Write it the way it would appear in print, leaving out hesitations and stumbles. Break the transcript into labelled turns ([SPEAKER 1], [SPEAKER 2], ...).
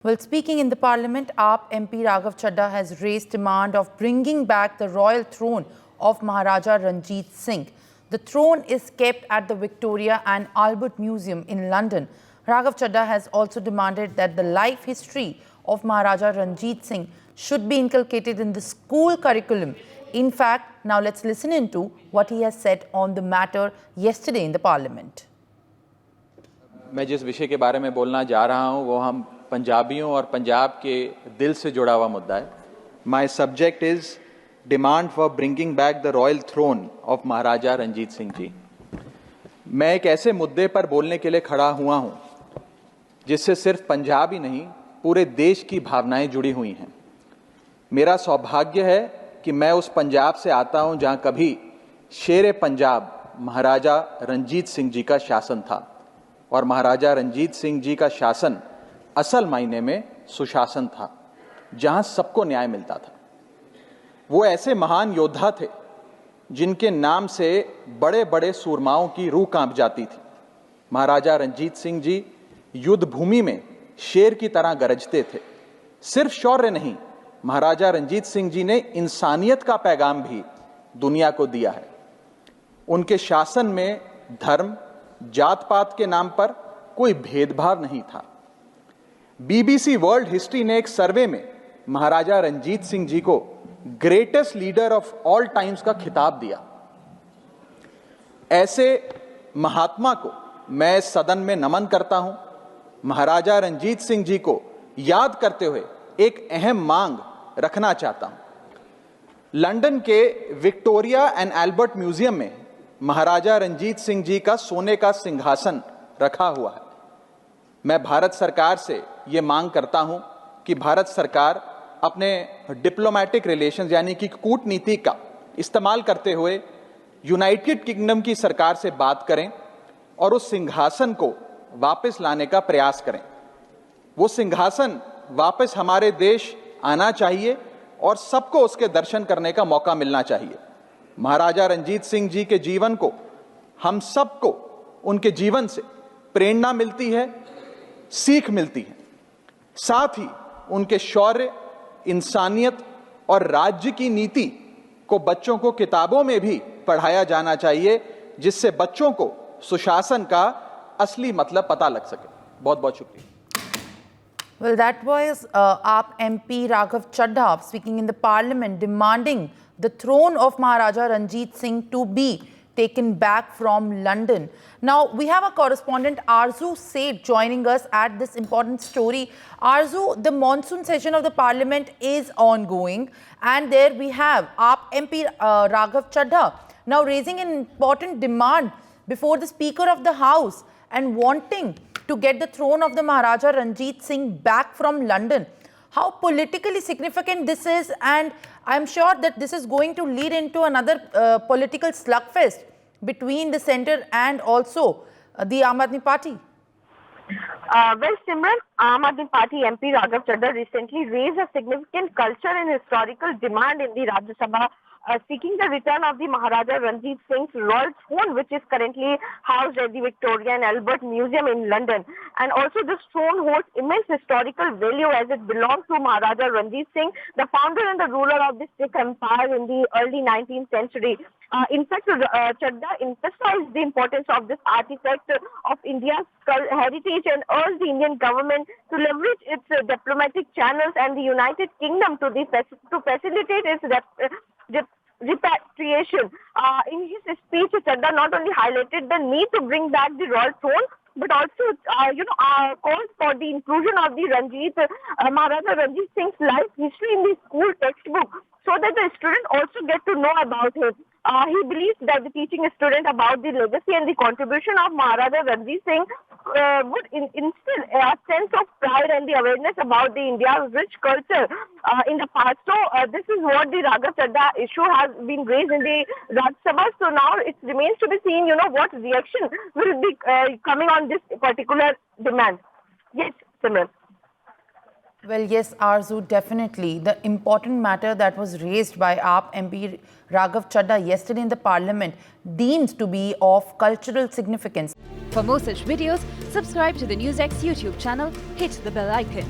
[SPEAKER 1] Well, speaking in the parliament, AAP MP Raghav Chadha has raised demand of bringing back the royal throne of Maharaja Ranjit Singh. The throne is kept at the Victoria and Albert Museum in London. Raghav Chadha has also demanded that the life history of Maharaja Ranjit Singh should be inculcated in the school curriculum. In fact, now let's listen into what he has said on the matter yesterday in the parliament.
[SPEAKER 2] मैं जिस विषय के बारे में बोलना जा रहा हूं वो हम पंजाबियों और पंजाब के दिल से जुड़ा हुआ मुद्दा है. My subject is demand for bringing back the royal throne of Maharaja Ranjit Singh ji. मैं एक ऐसे मुद्दे पर बोलने के लिए खड़ा हुआ हूं जिससे सिर्फ पंजाब ही नहीं पूरे देश की भावनाएं जुड़ी हुई हैं. मेरा सौभाग्य है कि मैं उस पंजाब से आता हूं जहां कभी शेर पंजाब महाराजा रंजीत सिंह जी का शासन था और महाराजा रंजीत सिंह जी का शासन असल मायने में सुशासन था, जहां सबको न्याय मिलता था. वो ऐसे महान योद्धा थे जिनके नाम से बड़े बड़े सूरमाओं की रूह कांप जाती थी. महाराजा रंजीत सिंह जी युद्ध भूमि में शेर की तरह गरजते थे. सिर्फ शौर्य नहीं, महाराजा रंजीत सिंह जी ने इंसानियत का पैगाम भी दुनिया को दिया है. उनके शासन में धर्म जात पात के नाम पर कोई भेदभाव नहीं था. बीबीसी वर्ल्ड हिस्ट्री ने एक सर्वे में महाराजा रंजीत सिंह जी को greatest leader of all times का खिताब दिया. ऐसे महात्मा को मैं सदन में नमन करता हूं. महाराजा रंजीत सिंह जी को याद करते हुए एक अहम मांग रखना चाहता हूं. लंदन के विक्टोरिया एंड एल्बर्ट म्यूजियम में महाराजा रंजीत सिंह जी का सोने का सिंहासन रखा हुआ है. मैं भारत सरकार से यह मांग करता हूं कि भारत सरकार अपने डिप्लोमेटिक रिलेशंस यानी कि कूटनीति का इस्तेमाल करते हुए यूनाइटेड किंगडम की सरकार से बात करें और उस सिंहासन को वापस लाने का प्रयास करें. वो सिंहासन वापस हमारे देश आना चाहिए और सबको उसके दर्शन करने का मौका मिलना चाहिए. महाराजा रंजीत सिंह जी के जीवन को हम सबको उनके जीवन से प्रेरणा मिलती है, सीख मिलती है. साथ ही उनके शौर्य, इंसानियत और राज्य की नीति को बच्चों को किताबों में भी पढ़ाया जाना चाहिए, जिससे बच्चों को सुशासन का असली मतलब पता लग सके. बहुत बहुत शुक्रिया.
[SPEAKER 1] Well, that was AAP MP Raghav Chadha speaking in the parliament demanding the throne of Maharaja Ranjit Singh to be taken back from London. Now, we have a correspondent, Arzu Seth, joining us at this important story. Arzu, the monsoon session of the parliament is ongoing, and there we have AAP MP Raghav Chadha now raising an important demand before the Speaker of the House and wanting to get the throne of the Maharaja Ranjit Singh back from London. How politically significant this is, and I'm sure that this is going to lead into another political slugfest between the centre and also the Aam Aadmi Party.
[SPEAKER 3] Well, Simran, Aam Aadmi Party MP Raghav Chadha recently raised a significant culture and historical demand in the Rajya Sabha, seeking the return of the Maharaja Ranjit Singh's royal throne, which is currently housed at the Victoria and Albert Museum in London. And also this throne holds immense historical value as it belongs to Maharaja Ranjit Singh, the founder and the ruler of the Sikh Empire in the early 19th century. In fact, Chadha emphasized the importance of this artifact of India's heritage and urged the Indian government to leverage its diplomatic channels and the United Kingdom to facilitate its repatriation. In his speech, Chadha not only highlighted the need to bring back the royal throne, but also, called for the inclusion of the Maharaja Ranjit Singh's life history in the school textbook, so that the student also get to know about him. He believes that the teaching a student about the legacy and the contribution of Maharaja Ranjit Singh would instill a sense of pride and the awareness about the India's rich culture in the past. So this is what the Raghav Chadha issue has been raised in the Rajya Sabha. So now it remains to be seen, what reaction will be coming on this particular demand. Yes, Simran.
[SPEAKER 1] Well, yes, Arzu, definitely. The important matter that was raised by AAP MP Raghav Chadha yesterday in the parliament deems to be of cultural significance.
[SPEAKER 4] For more such videos, subscribe to the NewsX YouTube channel, hit the bell icon.